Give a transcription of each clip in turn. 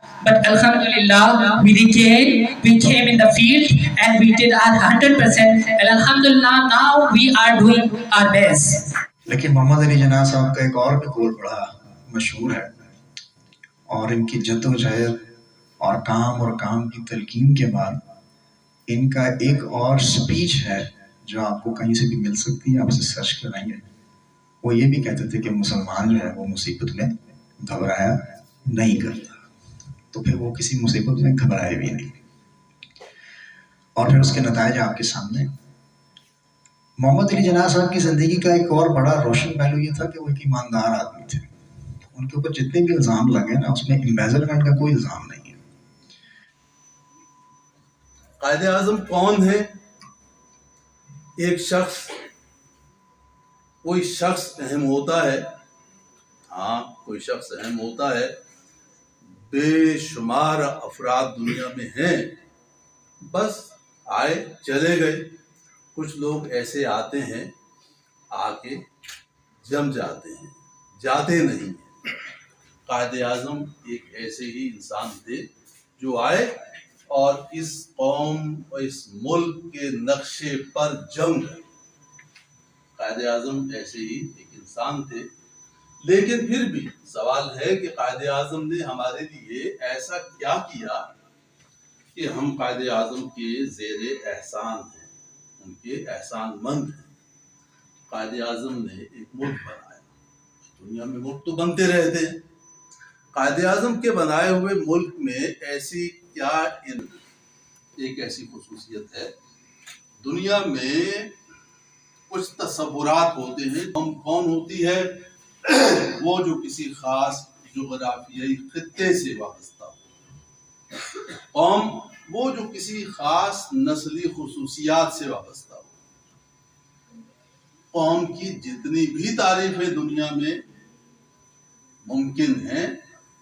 But Alhamdulillah, we came in the field and we did our 100%. And Alhamdulillah, now we are doing our best. لیکن محمد علی جناح صاحب کا ایک اور بھی قول بڑا مشہور ہے، اور ان کی جد و جہد اور کام کی تلقین کے بعد ان کا ایک اور سپیچ ہے جو آپ کو کہیں سے بھی مل سکتی ہے، آپ اسے سرچ کرائیں گے۔ وہ یہ بھی کہتے تھے کہ مسلمان جو ہے وہ مصیبت میں گھبرایا نہیں کرتا، تو پھر وہ کسی مصیبت میں گھبرائے بھی نہیں، اور پھر اس کے نتائج آپ کے سامنے۔ محمد علی جناح صاحب کی زندگی کا ایک اور بڑا روشن پہلو یہ تھا کہ وہ ایک ایماندار آدمی تھے۔ ان کے اوپر جتنے بھی الزام لگے نا، اس میں امبیزلمنٹ کا کوئی الزام نہیں ہے۔ قائد اعظم کون ہے؟ ایک شخص، کوئی شخص اہم ہوتا ہے، ہاں کوئی شخص اہم ہوتا ہے، بے شمار افراد دنیا میں ہیں، بس آئے چلے گئے۔ کچھ لوگ ایسے آتے ہیں، آ کے جم جاتے ہیں، جاتے نہیں ہیں۔ قائد اعظم ایک ایسے ہی انسان تھے جو آئے اور اس قوم اور اس ملک کے نقشے پر جم گئے۔ قائد اعظم ایسے ہی ایک انسان تھے، لیکن پھر بھی سوال ہے کہ قائد اعظم نے ہمارے لیے ایسا کیا کیا کہ ہم قائد اعظم کے زیر احسان ہیں، ان کے احسان مند ہیں۔ قائد اعظم نے ایک ملک بنایا، دنیا میں ملک تو بنتے رہتے ہیں، قائد اعظم کے بنائے ہوئے ملک میں ایسی کیا ایک ایسی خصوصیت ہے، دنیا میں کچھ تصورات ہوتے ہیں، کون ہوتی ہے؟ وہ جو کسی خاص جغرافیائی خطے سے وابستہ ہو، قوم وہ جو کسی خاص نسلی خصوصیات سے وابستہ ہو۔ قوم کی جتنی بھی تعریفیں دنیا میں ممکن ہیں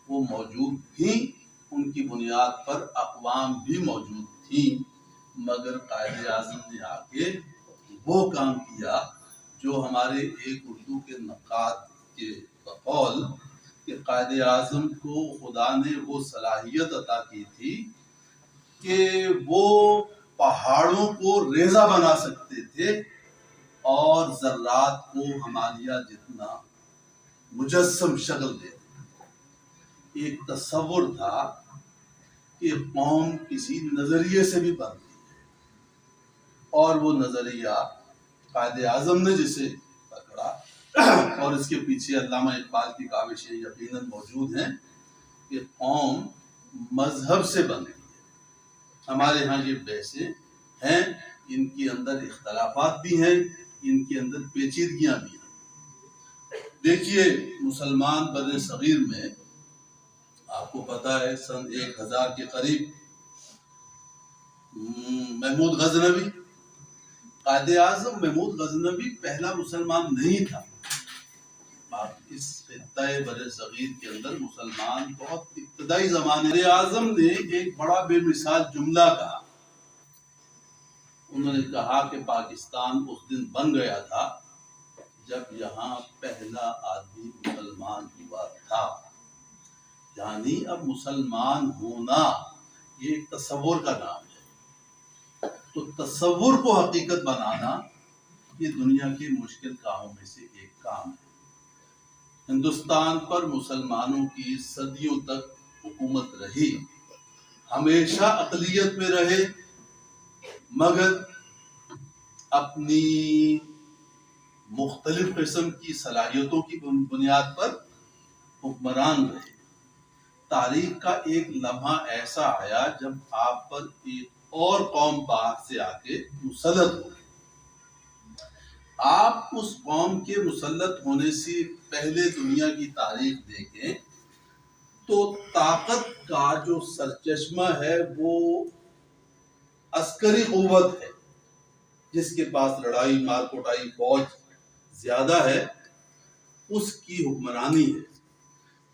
وہ موجود تھیں، ان کی بنیاد پر اقوام بھی موجود تھیں، مگر قائد اعظم نے آ کے وہ کام کیا جو ہمارے ایک اردو کے نقاد کے بقول کہ قائد اعظم کو خدا نے وہ صلاحیت عطا کی تھی کہ وہ پہاڑوں کو ریزہ بنا سکتے تھے اور ذرات کو ہمالیہ جتنا مجسم شکل دے۔ ایک تصور تھا کہ قوم کسی نظریے سے بھی بنتی ہے، اور وہ نظریہ قائد اعظم نے جسے پکڑا، اور اس کے پیچھے علامہ اقبال کی کاوشیں یقیناً موجود ہیں کہ قوم مذہب سے بنتی ہے۔ ہمارے ہاں یہ بحثیں ہیں، ان کے اندر اختلافات بھی ہیں، ان کے اندر پیچیدگیاں بھی ہیں۔ دیکھیے مسلمان بر صغیر میں آپ کو پتا ہے سن 1000 کے قریب محمود غزنوی، قائد اعظم محمود غزنوی پہلا مسلمان نہیں تھا۔ اس خطۂ بر صغیر کے اندر مسلمان بہت ابتدائی زمانے، قائد اعظم نے ایک بڑا بے مثال جملہ کہا۔ انہوں نے کہا کہ پاکستان اس دن بن گیا تھا جب یہاں پہلا آدمی مسلمان ہوا تھا، یعنی اب مسلمان ہونا یہ ایک تصور کا نام ہے، تو تصور کو حقیقت بنانا یہ دنیا کے مشکل کاموں میں سے ایک کام ہے۔ ہندوستان پر مسلمانوں کی صدیوں تک حکومت رہی، ہمیشہ اقلیت میں رہے، مگر اپنی مختلف قسم کی صلاحیتوں کی بنیاد پر حکمران رہے۔ تاریخ کا ایک لمحہ ایسا آیا جب آپ پر ایک اور قوم باہر سے آ کے مسلط ہو۔ آپ اس قوم کے مسلط ہونے سے پہلے دنیا کی تاریخ دیکھیں تو طاقت کا جو سرچشمہ ہے وہ عسکری قوت ہے، جس کے پاس لڑائی مار کوٹائی فوج زیادہ ہے، اس کی حکمرانی ہے۔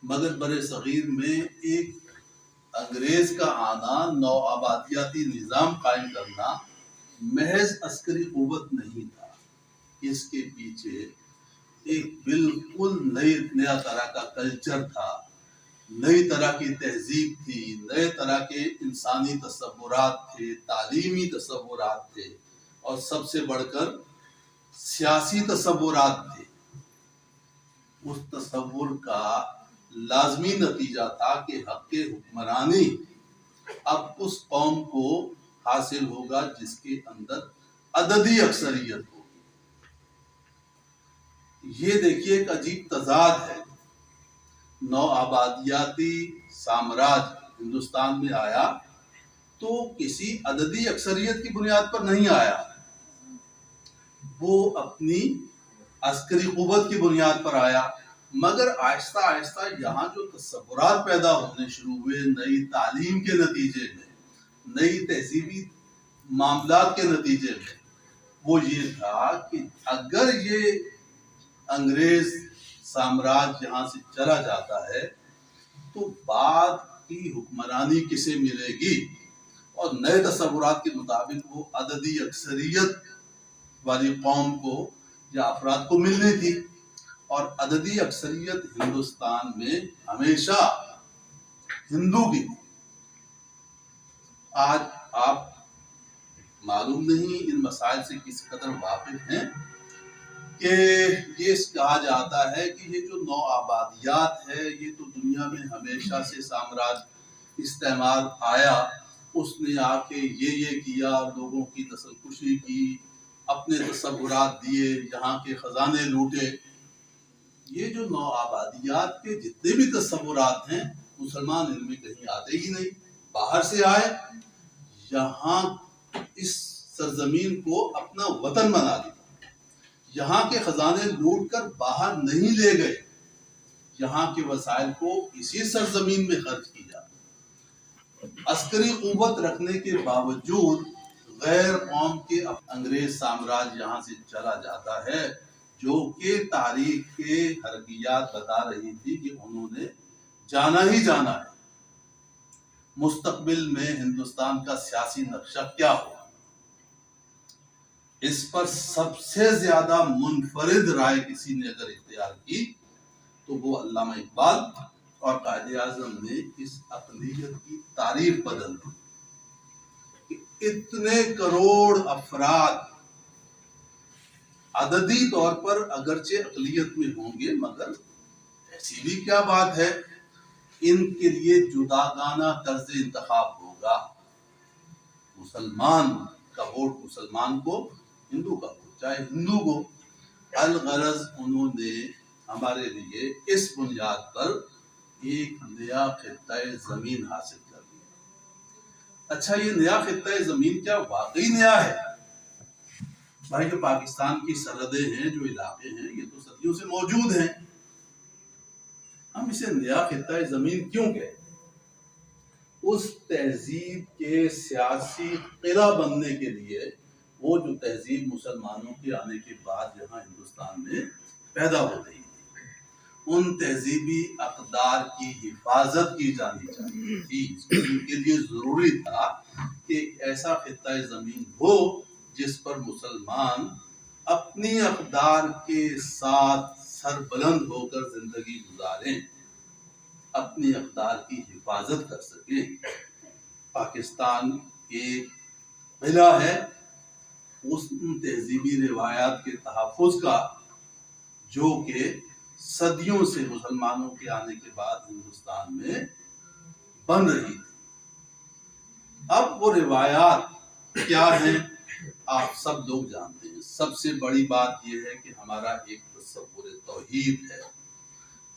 مگر بر صغیر میں ایک انگریز کا آنا، نو آبادیاتی نظام قائم کرنا محض عسکری قوت نہیں تھا، اس کے پیچھے ایک بالکل نیا طرح کا کلچر تھا، نئی طرح کی تہذیب تھی، نئے طرح کے انسانی تصورات تھے، تعلیمی تصورات تھے، اور سب سے بڑھ کر سیاسی تصورات تھے۔ اس تصور کا لازمی نتیجہ تھا کہ حق حکمرانی اب اس قوم کو حاصل ہوگا جس کے اندر عددی اکثریت ہوگی۔ یہ دیکھیے ایک عجیب تضاد ہے۔ نو آبادیاتی سامراج ہندوستان میں آیا تو کسی عددی اکثریت کی بنیاد پر نہیں آیا، وہ اپنی عسکری قوت کی بنیاد پر آیا، مگر آہستہ آہستہ یہاں جو تصورات پیدا ہونے شروع ہوئے نئی تعلیم کے نتیجے میں، نئی تہذیبی معاملات کے نتیجے میں، وہ یہ تھا کہ اگر یہ انگریز سامراج یہاں سے چلا جاتا ہے تو بعد کی حکمرانی کسے ملے گی؟ اور نئے تصورات کے مطابق وہ عددی اکثریت والی قوم کو یا افراد کو ملنی تھی، اور عددی اکثریت ہندوستان میں ہمیشہ ہندو کی تھی۔ آج آپ معلوم نہیں ان مسائل سے کس قدر واقف ہیں کہ یہ کہا جاتا ہے کہ یہ جو نو آبادیات ہے یہ تو دنیا میں ہمیشہ سے سامراج استعمار آیا، اس نے آ کے یہ کیا، لوگوں کی نسل کشی کی، اپنے تصورات دیے، یہاں کے خزانے لوٹے۔ یہ جو نو آبادیات کے جتنے بھی تصورات ہیں مسلمان ان میں کہیں آتے ہی نہیں، باہر سے آئے، یہاں اس سرزمین کو اپنا وطن بنا لیا، یہاں کے خزانے لوٹ کر باہر نہیں لے گئے، یہاں کے وسائل کو اسی سرزمین میں خرچ کیا۔ عسکری قوت رکھنے کے باوجود غیر قوم کے انگریز سامراج یہاں سے چلا جاتا ہے، جو کہ تاریخ کے حرکیات بتا رہی تھی کہ انہوں نے جانا ہی جانا ہے۔ مستقبل میں ہندوستان کا سیاسی نقشہ کیا ہو، اس پر سب سے زیادہ منفرد رائے کسی نے اگر اختیار کی تو وہ علامہ اقبال اور قائد اعظم نے اس اقلیت کی تعریف بدل دی کہ اتنے کروڑ افراد عددی طور پر اگرچہ اقلیت میں ہوں گے، مگر ایسی بھی کیا بات ہے، ان کے لیے جداگانہ طرز انتخاب ہوگا۔ مسلمان کا ووٹ مسلمان کو، ہندو کا ووٹ چاہے ہندو کو۔ الغرض انہوں نے ہمارے لیے اس بنیاد پر ایک نیا خطہ زمین حاصل کر لیا۔ اچھا، یہ نیا خطہ زمین کیا واقعی نیا ہے؟ بھائی، جو پاکستان کی سرحدیں ہیں، جو علاقے ہیں، یہ تو صدیوں سے موجود ہیں، ہم اسے نیا خطہ زمین کیوں کہتے ہیں؟ اس تہذیب کے سیاسی قلعہ بننے کے لیے وہ جو تہذیب مسلمانوں کے آنے کے بعد یہاں ہندوستان میں پیدا ہو رہی تھی، ان تہذیبی اقدار کی حفاظت کی جانی چاہیے تھی۔ ان کے لیے ضروری تھا کہ ایک ایسا خطہ زمین ہو جس پر مسلمان اپنی اقدار کے ساتھ سر بلند ہو کر زندگی گزاریں، اپنی اقدار کی حفاظت کر سکیں۔ پاکستان ایک قلعہ ہے اس تہذیبی روایات کے تحفظ کا جو کہ صدیوں سے مسلمانوں کے آنے کے بعد ہندوستان میں بن رہی تھی۔ اب وہ روایات کیا ہیں آپ سب لوگ جانتے ہیں۔ سب سے بڑی بات یہ ہے کہ ہمارا ایک تصور توحید ہے۔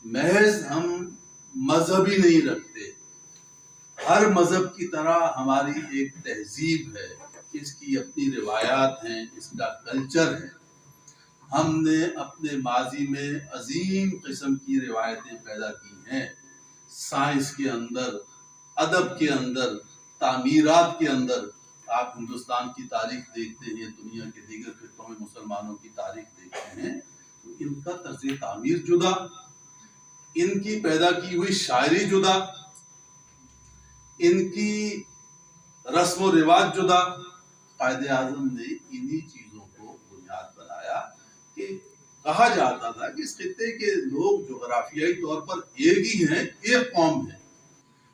محض ہم مذہب ہی نہیں رکھتے، ہر مذہب کی طرح ہماری ایک تہذیب ہے، اس کی اپنی روایات ہیں، اس کا کلچر ہے۔ ہم نے اپنے ماضی میں عظیم قسم کی روایتیں پیدا کی ہیں، سائنس کے اندر، ادب کے اندر، تعمیرات کے اندر۔ آپ ہندوستان کی تاریخ دیکھتے ہیں، دنیا کے دیگر خطوں میں مسلمانوں کی تاریخ دیکھتے ہیں تو ان کا طرز تعمیر جدا، ان کی پیدا کی ہوئی شاعری جدا، ان کی رسم و رواج جدا۔ قائد اعظم نے انہی چیزوں کو بنیاد بنایا کہ کہا جاتا تھا کہ اس خطے کے لوگ جغرافیائی طور پر ایک ہی ہیں، ایک قوم ہے۔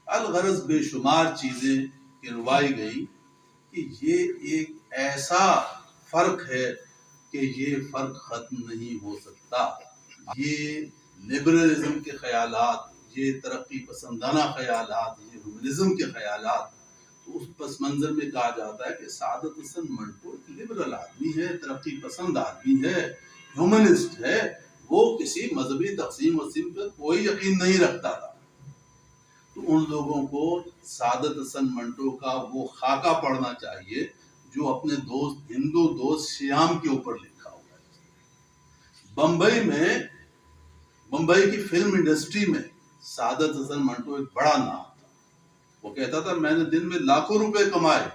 الغرض بے شمار چیزیں گنوائی گئی کہ یہ ایک ایسا فرق ہے کہ یہ فرق ختم نہیں ہو سکتا۔ یہ لبرلزم کے خیالات، یہ ترقی پسندانہ خیالات، یہ ہیومنزم کے خیالات، تو اس پس منظر میں کہا جاتا ہے کہ سعادت حسن منٹو ایک لبرل آدمی ہے، ترقی پسند آدمی ہے، ہیومنسٹ ہے، وہ کسی مذہبی تقسیم وسیم پر کوئی یقین نہیں رکھتا تھا۔ تو ان لوگوں کو سعادت حسن منٹو کا وہ خاکہ پڑھنا چاہیے جو اپنے دوست ہندو دوست شیام کے اوپر لکھا ہوا ہے۔ بمبئی کی فلم انڈسٹری میں سعادت حسن منٹو ایک بڑا نام تھا۔ وہ کہتا تھا میں نے دن میں لاکھوں روپے کمائے،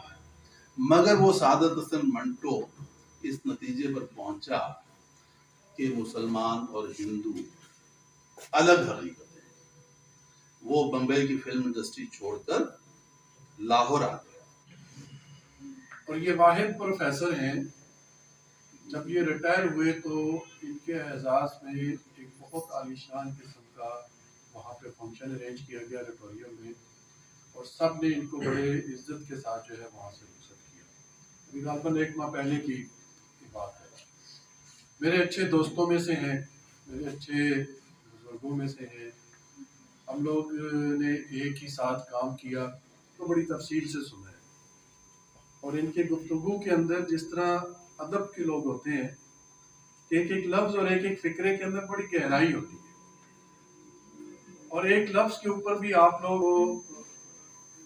مگر وہ سعادت حسن منٹو اس نتیجے پر پہنچا کہ مسلمان اور ہندو الگ حقیقت ہے۔ وہ بمبئی کی فلم انڈسٹری چھوڑ کر لاہور آ گیا۔ اور یہ واحد پروفیسر ہیں، جب یہ ریٹائر ہوئے تو ان کے اعزاز میں ایک بہت عالیشان قسم کا وہاں پہ فنکشن ارینج کیا گیا آڈیٹوریم میں، اور سب نے ان کو بڑے عزت کے ساتھ جو ہے وہاں سے رخصت کیا۔ ابھی غالباً 1 ماہ پہلے کی بات ہے۔ میرے اچھے دوستوں میں سے ہیں، میرے اچھے بزرگوں میں سے ہیں، ہم لوگ نے ایک ہی ساتھ کام کیا تو بڑی تفصیل سے سنا ہے۔ اور ان کے گفتگو کے اندر جس طرح ادب کے لوگ ہوتے ہیں، ایک ایک لفظ اور ایک ایک فکرے کے اندر بڑی گہرائی ہوتی ہے، اور ایک لفظ کے اوپر بھی آپ لوگ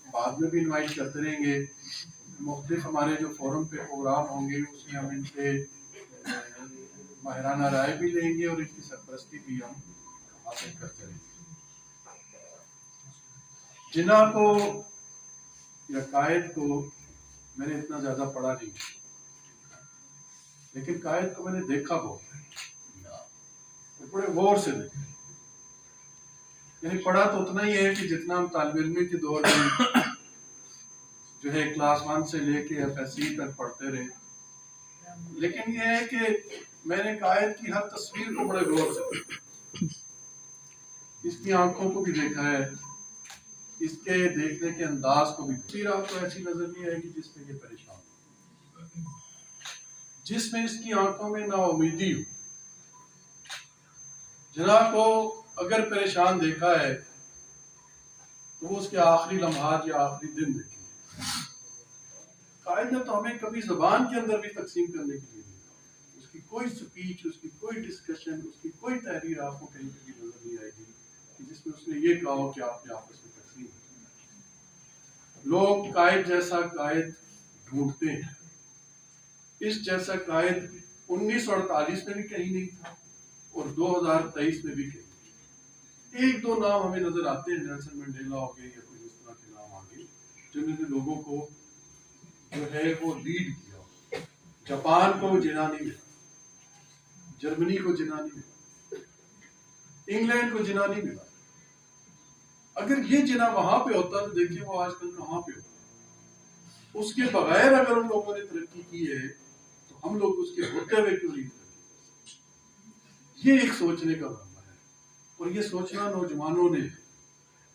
بعد میں بھی انوائٹ کرتے رہیں گے، مختلف ہمارے جو فورم پہ پروگرام ہوں گے اس میں ہم ان سے ماہرانہ رائے بھی لیں گے اور ان کی سرپرستی بھی ہم حاصل کرتے رہیں گے۔ جناح کو یا قائد کو میں نے اتنا زیادہ پڑھا نہیں، لیکن قائد کو میں نے دیکھا بہت ہے، بڑے غور سے دیکھا۔ یعنی پڑھا تو اتنا ہی ہے کہ جتنا ہم طالب علمی کے دور میں جو ہے کلاس 1 سے لے کے FSC تک پڑھتے رہے، لیکن یہ ہے کہ میں نے قائد کی ہر تصویر کو بڑے غور سے دیکھا، اس کی آنکھوں کو بھی دیکھا ہے، اس کے دیکھنے کے انداز کو بھی۔ تصویر آپ کو ایسی نظر نہیں آئے گی جس میں یہ پریشان ہو، جس میں اس کی آنکھوں میں نا امیدی ہو۔ جناح کو اگر پریشان دیکھا ہے تو وہ اس کے آخری لمحات یا آخری دن دیکھے۔ قائد نے تو ہمیں کبھی زبان کے اندر بھی تقسیم کرنے کی نہیں دی، اس کی کوئی سپیچ، اس کی کوئی ڈسکشن، اس کی کوئی تحریر آپ کو کہیں پہ بھی نظر نہیں آئے گی کہ جس میں اس نے یہ کہا ہو کہ آپ نے آپس میں تقسیم کی۔ لوگ قائد جیسا قائد ڈھونڈتے ہیں، اس جیسا قائد 1948 میں بھی کہیں نہیں تھا اور 2023 میں بھی کہیں نہیں۔ 1-2 نام ہمیں نظر آتے ہیں، نیلسن منڈیلا ہو گئے یا کوئی اس طرح کے نام آگے، جنہوں نے لوگوں کو جو ہے وہ لیڈ کیا۔ جاپان کو جناح نہیں ملا، جرمنی کو جناح نہیں ملا، انگلینڈ کو جناح نہیں ملا۔ اگر یہ جناح وہاں پہ ہوتا تو دیکھیے وہ آج کل کہاں پہ ہوتا۔ اس کے بغیر اگر ہم لوگوں نے ترقی کی ہے تو ہم لوگ اس کے ہوتے ہوئے کیوں نہیں ترقی؟ یہ ایک سوچنے کا معاملہ ہے، اور یہ سوچنا نوجوانوں نے،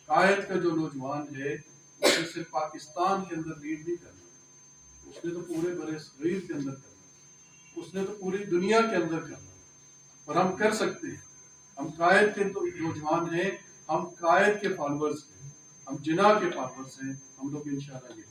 قائد کا جو نوجوان ہے اسے صرف پاکستان کے اندر لیڈ نہیں کرنا، اس نے تو پورے برِ صغیر کے اندر کرنا، اس نے تو پوری دنیا کے اندر کرنا، اور ہم کر سکتے ہیں۔ ہم قائد کے نوجوان ہیں، ہم قائد کے فالورز ہیں، ہم جناح کے فالورز ہیں، ہم لوگ انشاءاللہ یہ